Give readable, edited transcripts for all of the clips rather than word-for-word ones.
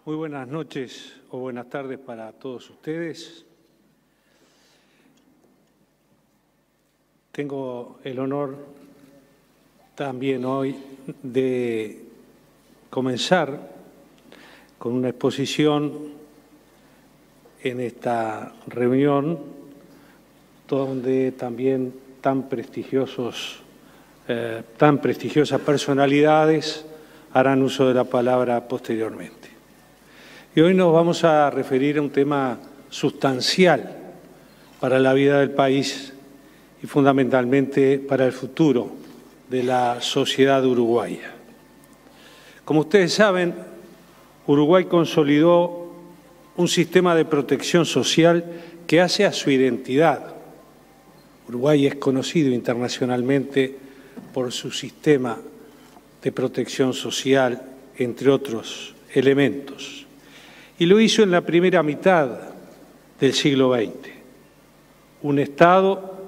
Muy buenas noches o buenas tardes para todos ustedes. Tengo el honor también hoy de comenzar con una exposición en esta reunión donde también tan prestigiosas personalidades harán uso de la palabra posteriormente. Y hoy nos vamos a referir a un tema sustancial para la vida del país y fundamentalmente para el futuro de la sociedad uruguaya. Como ustedes saben, Uruguay consolidó un sistema de protección social que hace a su identidad. Uruguay es conocido internacionalmente por su sistema de protección social, entre otros elementos. Y lo hizo en la primera mitad del siglo XX. Un Estado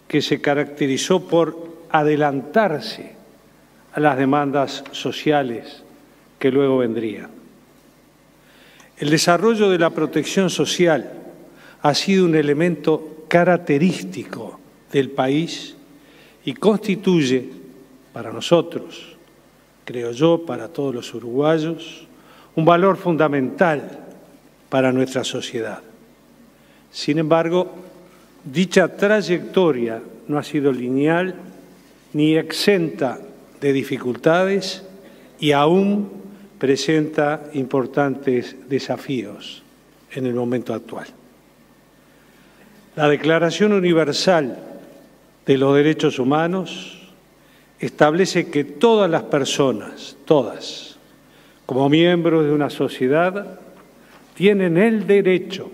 que se caracterizó por adelantarse a las demandas sociales que luego vendrían. El desarrollo de la protección social ha sido un elemento característico del país y constituye para nosotros, creo yo, para todos los uruguayos, un valor fundamental para nuestra sociedad. Sin embargo, dicha trayectoria no ha sido lineal ni exenta de dificultades y aún presenta importantes desafíos en el momento actual. La Declaración Universal de los Derechos Humanos establece que todas las personas, todas, como miembros de una sociedad, tienen el derecho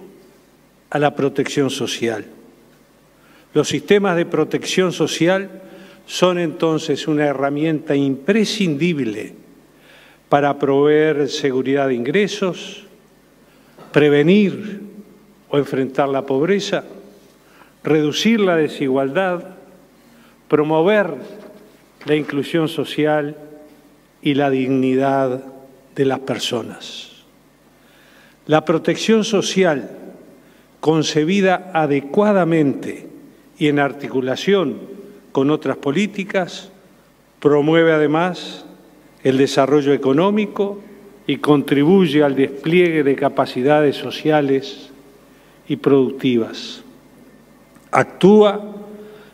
a la protección social. Los sistemas de protección social son entonces una herramienta imprescindible para proveer seguridad de ingresos, prevenir o enfrentar la pobreza, reducir la desigualdad, promover la inclusión social y la dignidad de las personas. La protección social, concebida adecuadamente y en articulación con otras políticas, promueve además el desarrollo económico y contribuye al despliegue de capacidades sociales y productivas. Actúa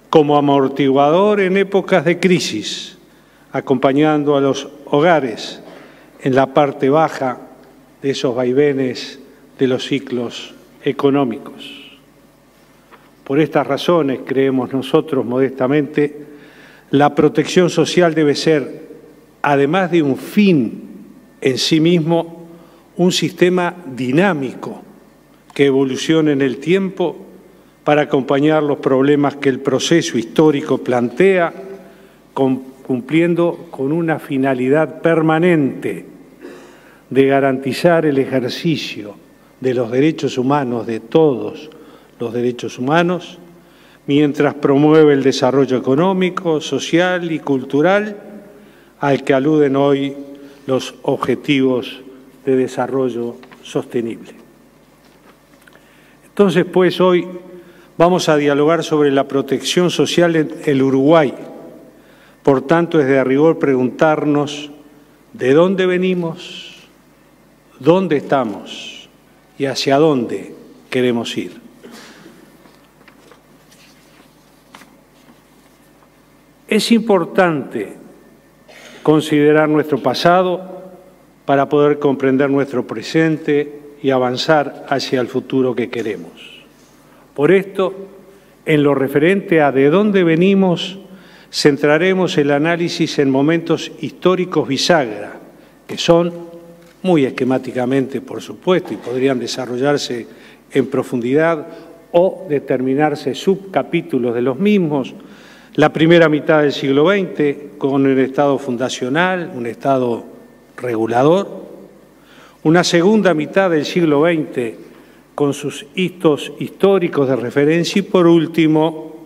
como amortiguador en épocas de crisis, acompañando a los hogares en la parte baja de esos vaivenes de los ciclos económicos. Por estas razones, creemos nosotros modestamente, la protección social debe ser, además de un fin en sí mismo, un sistema dinámico que evolucione en el tiempo para acompañar los problemas que el proceso histórico plantea, cumpliendo con una finalidad permanente de garantizar el ejercicio de los derechos humanos, de todos los derechos humanos, mientras promueve el desarrollo económico, social y cultural al que aluden hoy los Objetivos de Desarrollo Sostenible. Entonces, pues, hoy vamos a dialogar sobre la protección social en el Uruguay. Por tanto, es de rigor preguntarnos de dónde venimos, dónde estamos y hacia dónde queremos ir. Es importante considerar nuestro pasado para poder comprender nuestro presente y avanzar hacia el futuro que queremos. Por esto, en lo referente a de dónde venimos, centraremos el análisis en momentos históricos bisagra, que son, muy esquemáticamente por supuesto, y podrían desarrollarse en profundidad o determinarse subcapítulos de los mismos, la primera mitad del siglo XX con un Estado fundacional, un Estado regulador, una segunda mitad del siglo XX con sus hitos históricos de referencia y, por último,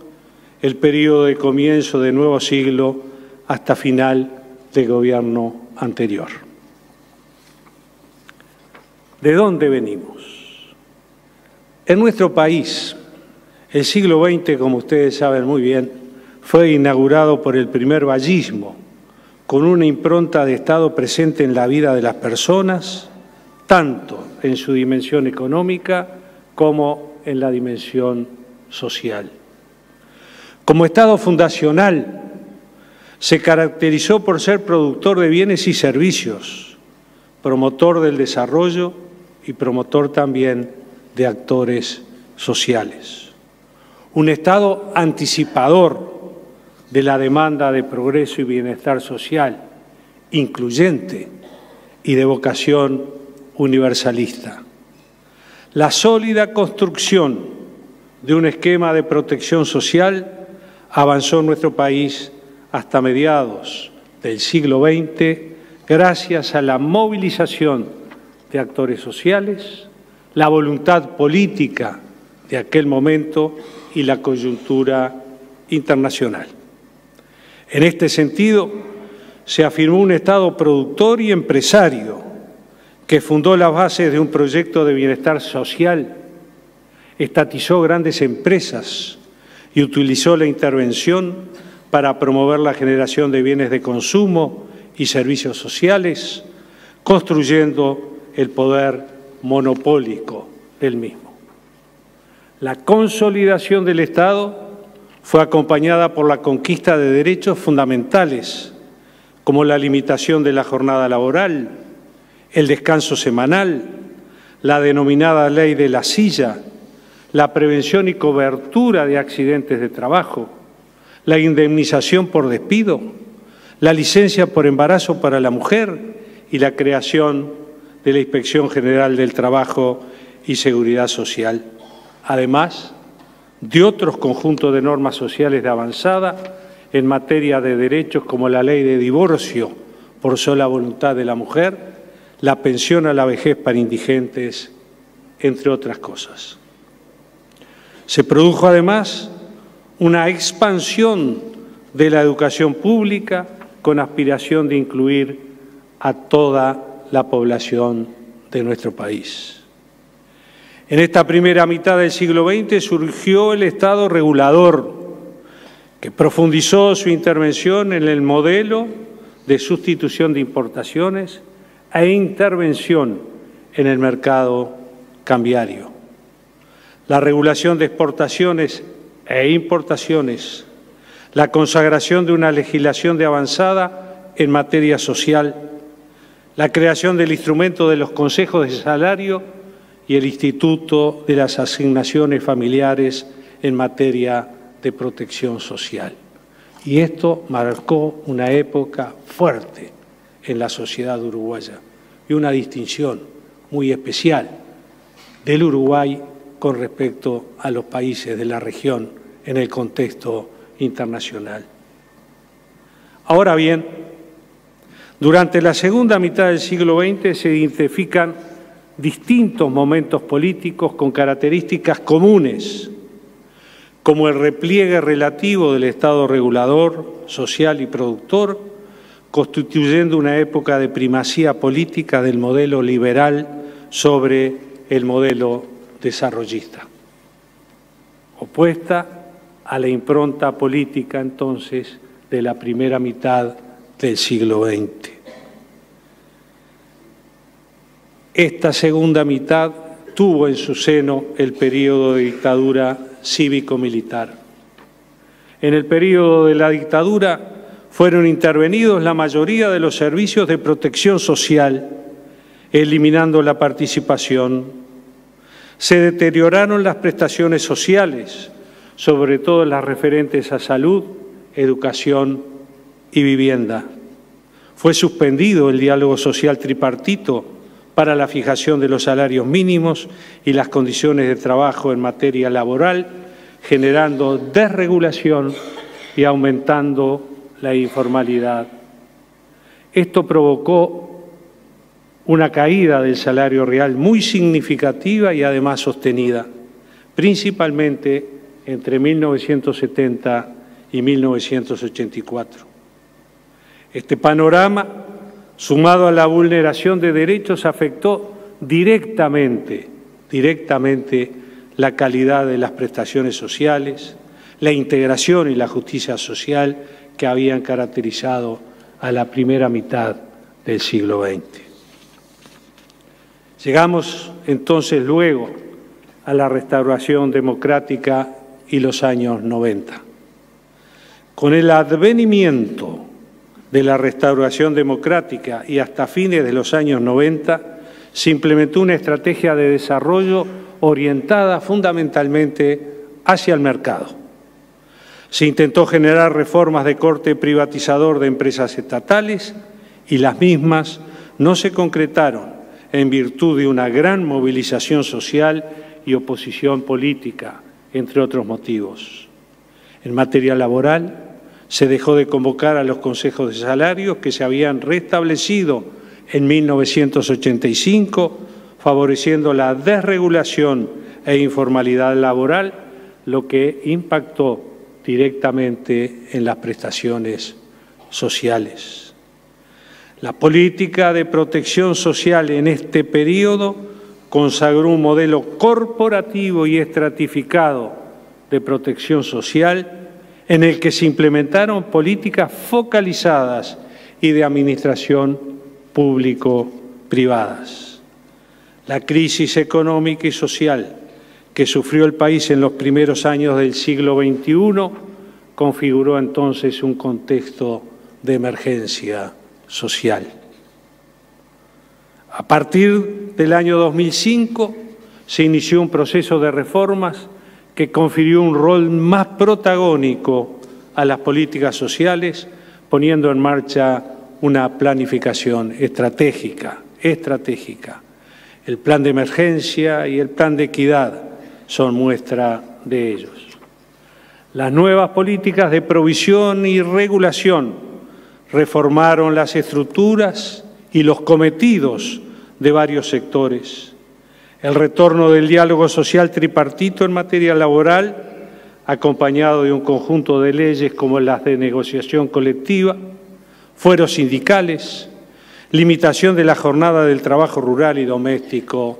el periodo de comienzo de nuevo siglo hasta final del gobierno anterior. ¿De dónde venimos? En nuestro país, el siglo XX, como ustedes saben muy bien, fue inaugurado por el primer vallismo, con una impronta de Estado presente en la vida de las personas, tanto en su dimensión económica como en la dimensión social. Como Estado fundacional, se caracterizó por ser productor de bienes y servicios, promotor del desarrollo y promotor también de actores sociales. Un Estado anticipador de la demanda de progreso y bienestar social, incluyente y de vocación universalista. La sólida construcción de un esquema de protección social avanzó en nuestro país hasta mediados del siglo XX gracias a la movilización de actores sociales, la voluntad política de aquel momento y la coyuntura internacional. En este sentido, se afirmó un Estado productor y empresario que fundó las bases de un proyecto de bienestar social, estatizó grandes empresas y utilizó la intervención para promover la generación de bienes de consumo y servicios sociales, construyendo el poder monopólico del mismo. La consolidación del Estado fue acompañada por la conquista de derechos fundamentales, como la limitación de la jornada laboral, el descanso semanal, la denominada ley de la silla, la prevención y cobertura de accidentes de trabajo, la indemnización por despido, la licencia por embarazo para la mujer y la creación de la Inspección General del Trabajo y Seguridad Social. Además de otros conjuntos de normas sociales de avanzada en materia de derechos como la ley de divorcio por sola voluntad de la mujer, la pensión a la vejez para indigentes, entre otras cosas. Se produjo además una expansión de la educación pública con aspiración de incluir a toda la población de nuestro país. En esta primera mitad del siglo XX surgió el Estado regulador, que profundizó su intervención en el modelo de sustitución de importaciones e intervención en el mercado cambiario. La regulación de exportaciones e importaciones, la consagración de una legislación de avanzada en materia social, la creación del instrumento de los consejos de salario y el Instituto de las Asignaciones Familiares en materia de protección social. Y esto marcó una época fuerte en la sociedad uruguaya y una distinción muy especial del Uruguay con respecto a los países de la región en el contexto internacional. Ahora bien, durante la segunda mitad del siglo XX se identifican distintos momentos políticos con características comunes, como el repliegue relativo del Estado regulador, social y productor, constituyendo una época de primacía política del modelo liberal sobre el modelo desarrollista, opuesta a la impronta política entonces de la primera mitad del siglo XX. Esta segunda mitad tuvo en su seno el periodo de dictadura cívico-militar. En el periodo de la dictadura fueron intervenidos la mayoría de los servicios de protección social, eliminando la participación. Se deterioraron las prestaciones sociales, sobre todo las referentes a salud, educación y vivienda. Fue suspendido el diálogo social tripartito para la fijación de los salarios mínimos y las condiciones de trabajo en materia laboral, generando desregulación y aumentando la informalidad. Esto provocó una caída del salario real muy significativa y además sostenida, principalmente entre 1970 y 1984. Este panorama, sumado a la vulneración de derechos, afectó directamente la calidad de las prestaciones sociales, la integración y la justicia social que habían caracterizado a la primera mitad del siglo XX. Llegamos entonces luego a la restauración democrática y los años 90. Con el advenimiento de la restauración democrática y hasta fines de los años 90, se implementó una estrategia de desarrollo orientada fundamentalmente hacia el mercado. Se intentó generar reformas de corte privatizador de empresas estatales y las mismas no se concretaron en virtud de una gran movilización social y oposición política, entre otros motivos. En materia laboral, se dejó de convocar a los consejos de salarios que se habían restablecido en 1985, favoreciendo la desregulación e informalidad laboral, lo que impactó directamente en las prestaciones sociales. La política de protección social en este periodo consagró un modelo corporativo y estratificado de protección social en el que se implementaron políticas focalizadas y de administración público-privadas. La crisis económica y social que sufrió el país en los primeros años del siglo XXI configuró entonces un contexto de emergencia social. A partir del año 2005 se inició un proceso de reformas que confirió un rol más protagónico a las políticas sociales, poniendo en marcha una planificación estratégica. El plan de emergencia y el plan de equidad son muestra de ellos. Las nuevas políticas de provisión y regulación reformaron las estructuras y los cometidos de varios sectores. El retorno del diálogo social tripartito en materia laboral, acompañado de un conjunto de leyes como las de negociación colectiva, fueros sindicales, limitación de la jornada del trabajo rural y doméstico,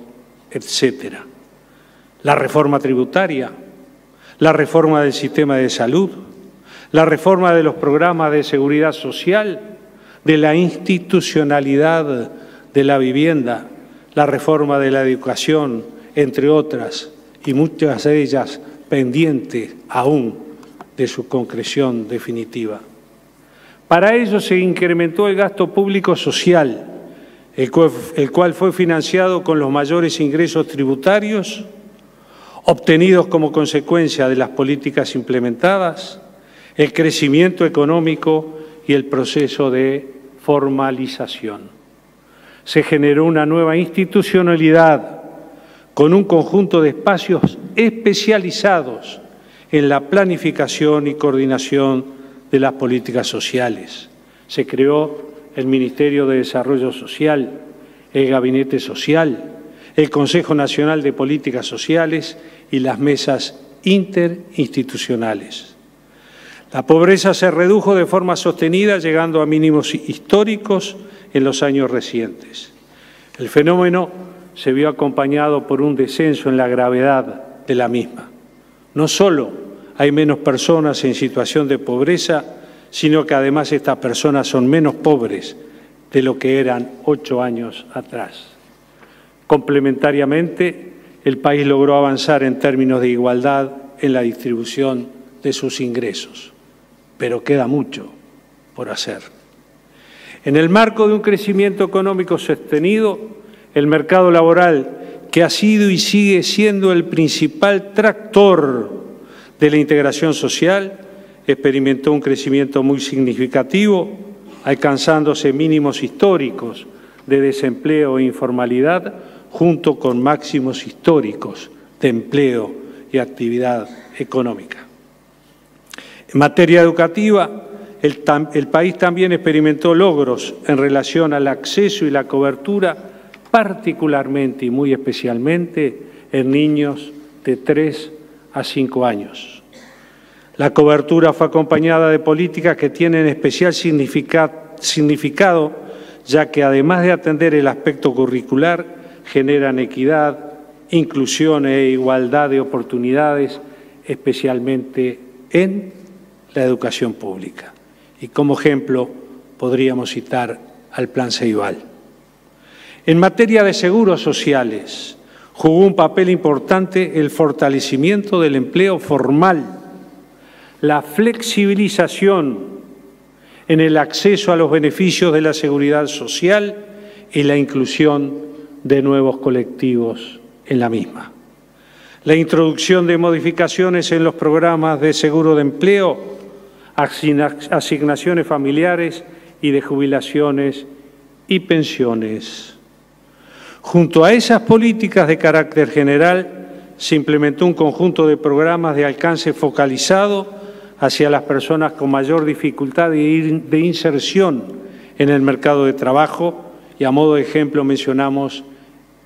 etc. La reforma tributaria, la reforma del sistema de salud, la reforma de los programas de seguridad social, de la institucionalidad de la vivienda, la reforma de la educación, entre otras, y muchas de ellas pendientes aún de su concreción definitiva. Para ello se incrementó el gasto público social, el cual fue financiado con los mayores ingresos tributarios obtenidos como consecuencia de las políticas implementadas, el crecimiento económico y el proceso de formalización. Se generó una nueva institucionalidad con un conjunto de espacios especializados en la planificación y coordinación de las políticas sociales. Se creó el Ministerio de Desarrollo Social, el Gabinete Social, el Consejo Nacional de Políticas Sociales y las mesas interinstitucionales. La pobreza se redujo de forma sostenida, llegando a mínimos históricos en los años recientes. El fenómeno se vio acompañado por un descenso en la gravedad de la misma. No solo hay menos personas en situación de pobreza, sino que además estas personas son menos pobres de lo que eran 8 años atrás. Complementariamente, el país logró avanzar en términos de igualdad en la distribución de sus ingresos, pero queda mucho por hacer. En el marco de un crecimiento económico sostenido, el mercado laboral, que ha sido y sigue siendo el principal tractor de la integración social, experimentó un crecimiento muy significativo, alcanzándose mínimos históricos de desempleo e informalidad, junto con máximos históricos de empleo y actividad económica. En materia educativa, el país también experimentó logros en relación al acceso y la cobertura, particularmente y muy especialmente en niños de 3 a 5 años. La cobertura fue acompañada de políticas que tienen especial significado, ya que además de atender el aspecto curricular, generan equidad, inclusión e igualdad de oportunidades, especialmente en la educación pública. Y como ejemplo podríamos citar al Plan Ceibal. En materia de seguros sociales, jugó un papel importante el fortalecimiento del empleo formal, la flexibilización en el acceso a los beneficios de la seguridad social y la inclusión de nuevos colectivos en la misma. La introducción de modificaciones en los programas de seguro de empleo, asignaciones familiares y de jubilaciones y pensiones. Junto a esas políticas de carácter general, se implementó un conjunto de programas de alcance focalizado hacia las personas con mayor dificultad de inserción en el mercado de trabajo y a modo de ejemplo mencionamos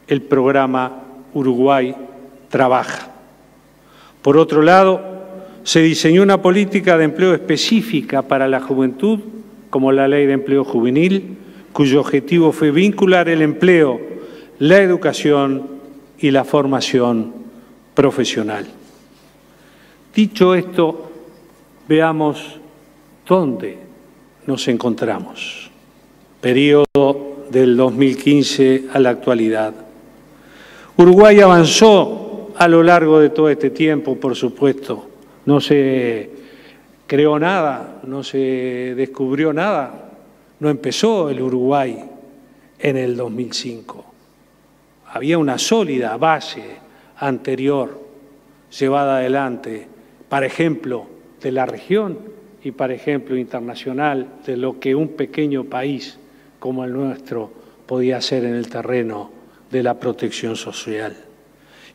el programa Uruguay Trabaja. Por otro lado, se diseñó una política de empleo específica para la juventud, como la Ley de Empleo Juvenil, cuyo objetivo fue vincular el empleo, la educación y la formación profesional. Dicho esto, veamos dónde nos encontramos. Periodo del 2015 a la actualidad. Uruguay avanzó a lo largo de todo este tiempo, por supuesto. No se creó nada, no se descubrió nada. No empezó el Uruguay en el 2005. Había una sólida base anterior llevada adelante, por ejemplo, de la región y, por ejemplo, internacional, de lo que un pequeño país como el nuestro podía hacer en el terreno de la protección social.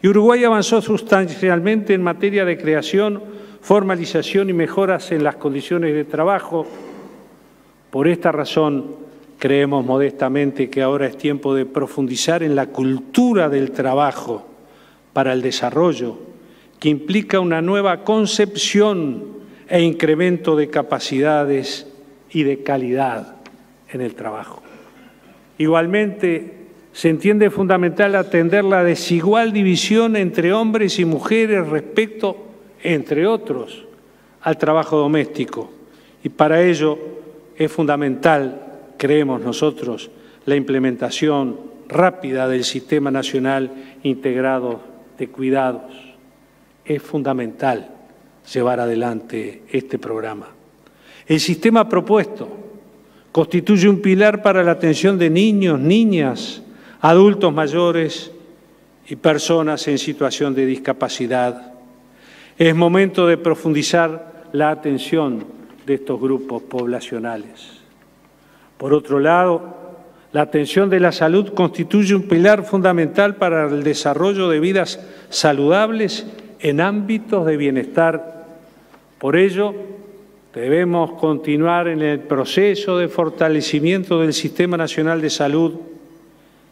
Y Uruguay avanzó sustancialmente en materia de creación, formalización y mejoras en las condiciones de trabajo. Por esta razón, creemos modestamente que ahora es tiempo de profundizar en la cultura del trabajo para el desarrollo, que implica una nueva concepción e incremento de capacidades y de calidad en el trabajo. Igualmente, se entiende fundamental atender la desigual división entre hombres y mujeres respecto, entre otros, al trabajo doméstico. Y para ello es fundamental, creemos nosotros, la implementación rápida del Sistema Nacional Integrado de Cuidados. Es fundamental llevar adelante este programa. El sistema propuesto constituye un pilar para la atención de niños, niñas, adultos mayores y personas en situación de discapacidad. Es momento de profundizar la atención de estos grupos poblacionales. Por otro lado, la atención de la salud constituye un pilar fundamental para el desarrollo de vidas saludables en ámbitos de bienestar. Por ello, debemos continuar en el proceso de fortalecimiento del Sistema Nacional de Salud,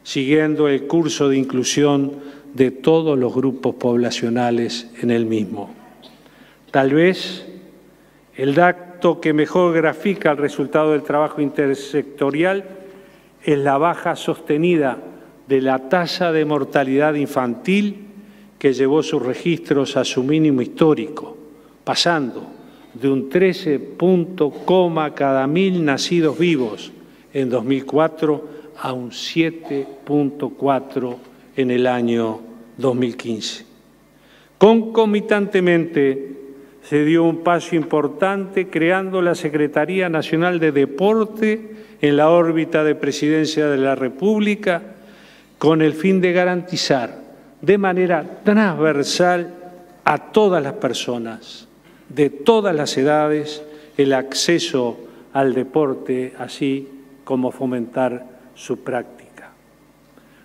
siguiendo el curso de inclusión de todos los grupos poblacionales en el mismo. Tal vez el dato que mejor grafica el resultado del trabajo intersectorial es la baja sostenida de la tasa de mortalidad infantil que llevó sus registros a su mínimo histórico, pasando de un 13 punto cada 1.000 nacidos vivos en 2004 a un 7.4 en el año 2015. Concomitantemente, se dio un paso importante creando la Secretaría Nacional de Deporte en la órbita de Presidencia de la República con el fin de garantizar de manera transversal a todas las personas, de todas las edades, el acceso al deporte, así como fomentar su práctica.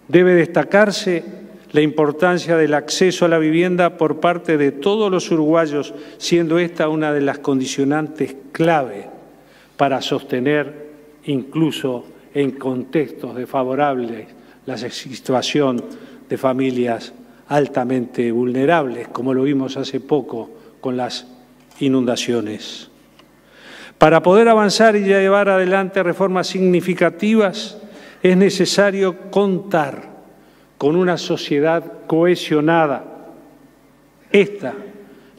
Debe destacarse la importancia del acceso a la vivienda por parte de todos los uruguayos, siendo esta una de las condicionantes clave para sostener, incluso en contextos desfavorables, la situación de familias altamente vulnerables, como lo vimos hace poco con las inundaciones. Para poder avanzar y llevar adelante reformas significativas, es necesario contar con una sociedad cohesionada.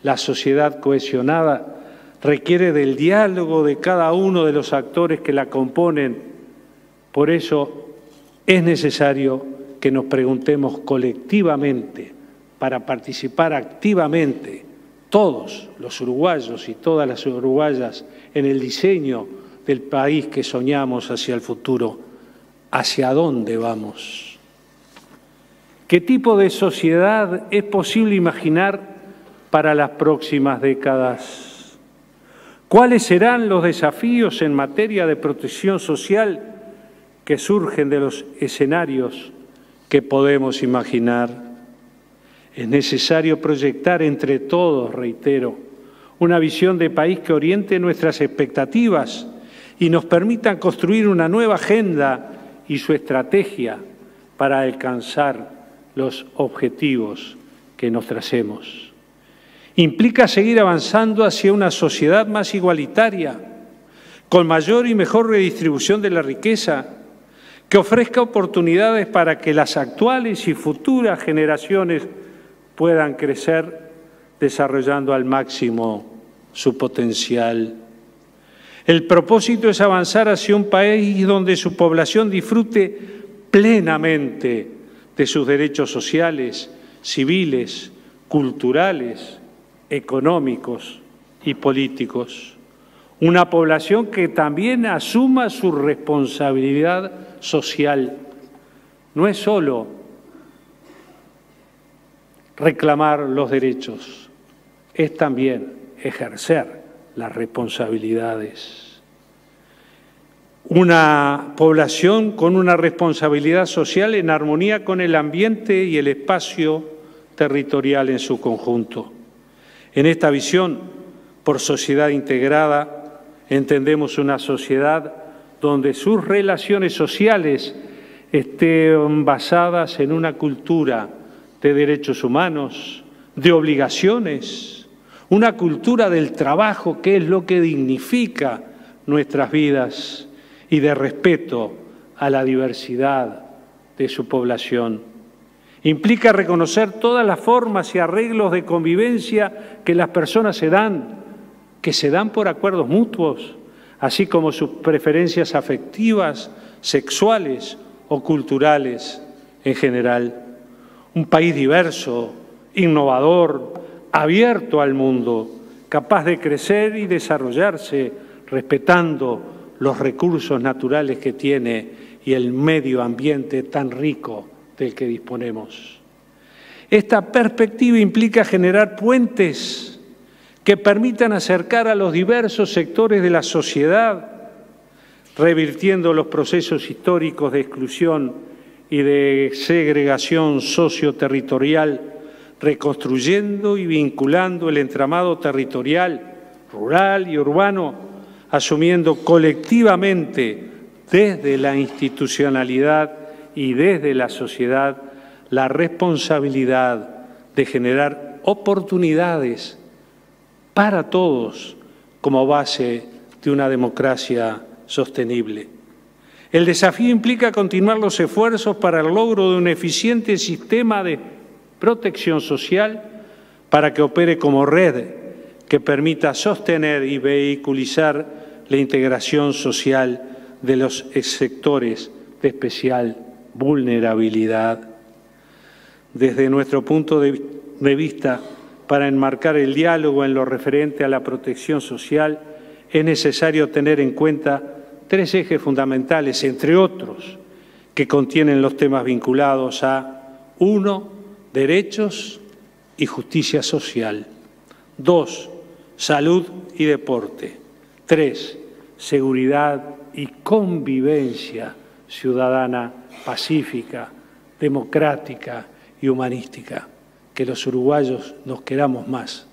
La sociedad cohesionada, requiere del diálogo de cada uno de los actores que la componen. Por eso es necesario que nos preguntemos colectivamente, para participar activamente, todos los uruguayos y todas las uruguayas, en el diseño del país que soñamos hacia el futuro. ¿Hacia dónde vamos? ¿Qué tipo de sociedad es posible imaginar para las próximas décadas? ¿Cuáles serán los desafíos en materia de protección social que surgen de los escenarios que podemos imaginar? Es necesario proyectar entre todos, reitero, una visión de país que oriente nuestras expectativas y nos permita construir una nueva agenda y su estrategia para alcanzar los objetivos que nos tracemos. Implica seguir avanzando hacia una sociedad más igualitaria, con mayor y mejor redistribución de la riqueza, que ofrezca oportunidades para que las actuales y futuras generaciones puedan crecer desarrollando al máximo su potencial. El propósito es avanzar hacia un país donde su población disfrute plenamente de sus derechos sociales, civiles, culturales, económicos y políticos. Una población que también asuma su responsabilidad social. No es solo reclamar los derechos, es también ejercer las responsabilidades. Una población con una responsabilidad social en armonía con el ambiente y el espacio territorial en su conjunto. En esta visión, por sociedad integrada, entendemos una sociedad donde sus relaciones sociales estén basadas en una cultura de derechos humanos, de obligaciones, una cultura del trabajo, que es lo que dignifica nuestras vidas, y de respeto a la diversidad de su población. Implica reconocer todas las formas y arreglos de convivencia que las personas que se dan por acuerdos mutuos, así como sus preferencias afectivas, sexuales o culturales en general. Un país diverso, innovador, abierto al mundo, capaz de crecer y desarrollarse, respetando los recursos naturales que tiene y el medio ambiente tan rico del que disponemos. Esta perspectiva implica generar puentes que permitan acercar a los diversos sectores de la sociedad, revirtiendo los procesos históricos de exclusión y de segregación socioterritorial, reconstruyendo y vinculando el entramado territorial, rural y urbano, asumiendo colectivamente desde la institucionalidad y desde la sociedad la responsabilidad de generar oportunidades para todos como base de una democracia sostenible. El desafío implica continuar los esfuerzos para el logro de un eficiente sistema de protección social para que opere como red que permita sostener y vehiculizar la integración social de los sectores de especial vulnerabilidad. Desde nuestro punto de vista, para enmarcar el diálogo en lo referente a la protección social, es necesario tener en cuenta tres ejes fundamentales, entre otros, que contienen los temas vinculados a 1. Derechos y justicia social. 2. Salud y deporte. 3. Seguridad y convivencia ciudadana pacífica, democrática y humanística. Que los uruguayos nos queramos más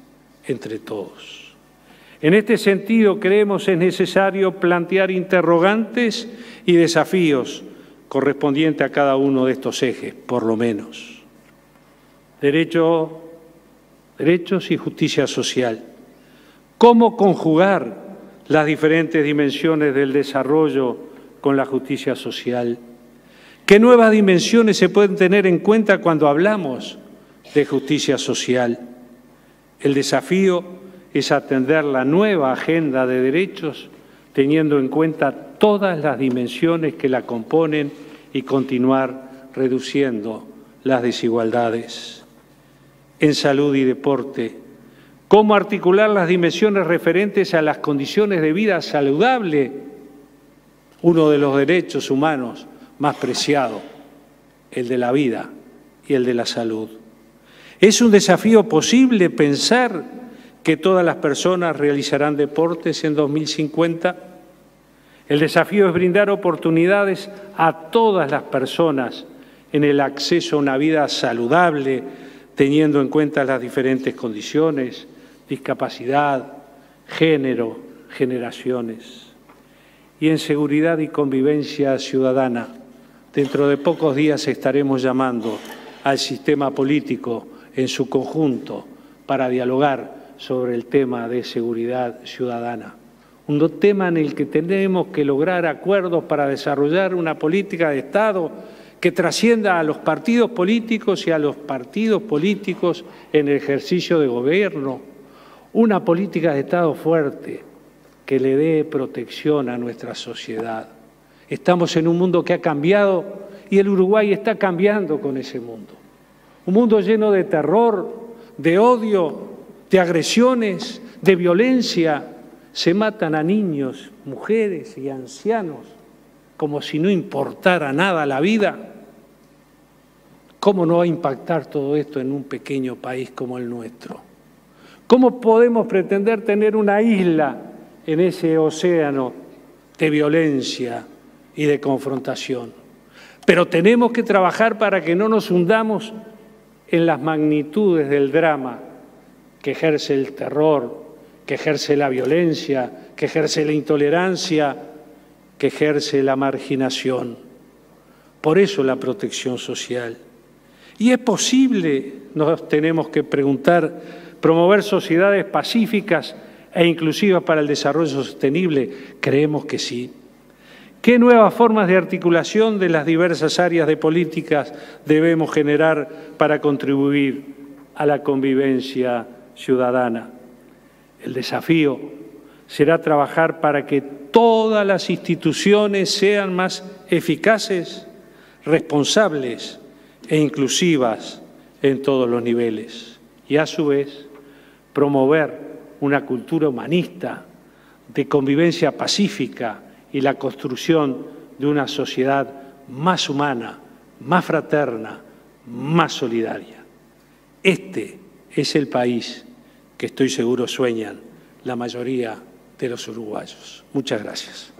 entre todos. En este sentido, creemos es necesario plantear interrogantes y desafíos correspondientes a cada uno de estos ejes, por lo menos. Derechos y justicia social. ¿Cómo conjugar las diferentes dimensiones del desarrollo con la justicia social? ¿Qué nuevas dimensiones se pueden tener en cuenta cuando hablamos de justicia social? El desafío es atender la nueva agenda de derechos teniendo en cuenta todas las dimensiones que la componen y continuar reduciendo las desigualdades. En salud y deporte, ¿cómo articular las dimensiones referentes a las condiciones de vida saludable? Uno de los derechos humanos más preciados, el de la vida y el de la salud. ¿Es un desafío posible pensar que todas las personas realizarán deportes en 2050? El desafío es brindar oportunidades a todas las personas en el acceso a una vida saludable, teniendo en cuenta las diferentes condiciones, discapacidad, género, generaciones. Y en seguridad y convivencia ciudadana, dentro de pocos días estaremos llamando al sistema político en su conjunto para dialogar sobre el tema de seguridad ciudadana. Un tema en el que tenemos que lograr acuerdos para desarrollar una política de Estado que trascienda a los partidos políticos y a los partidos políticos en el ejercicio de gobierno. Una política de Estado fuerte que le dé protección a nuestra sociedad. Estamos en un mundo que ha cambiado y el Uruguay está cambiando con ese mundo. Un mundo lleno de terror, de odio, de agresiones, de violencia. Se matan a niños, mujeres y ancianos como si no importara nada la vida. ¿Cómo no va a impactar todo esto en un pequeño país como el nuestro? ¿Cómo podemos pretender tener una isla en ese océano de violencia y de confrontación? Pero tenemos que trabajar para que no nos hundamos en las magnitudes del drama que ejerce el terror, que ejerce la violencia, que ejerce la intolerancia, que ejerce la marginación. Por eso la protección social. Y es posible, nos tenemos que preguntar, promover sociedades pacíficas e inclusivas para el desarrollo sostenible. Creemos que sí. ¿Qué nuevas formas de articulación de las diversas áreas de políticas debemos generar para contribuir a la convivencia ciudadana? El desafío será trabajar para que todas las instituciones sean más eficaces, responsables e inclusivas en todos los niveles. Y a su vez, promover una cultura humanista de convivencia pacífica y la construcción de una sociedad más humana, más fraterna, más solidaria. Este es el país que estoy seguro sueñan la mayoría de los uruguayos. Muchas gracias.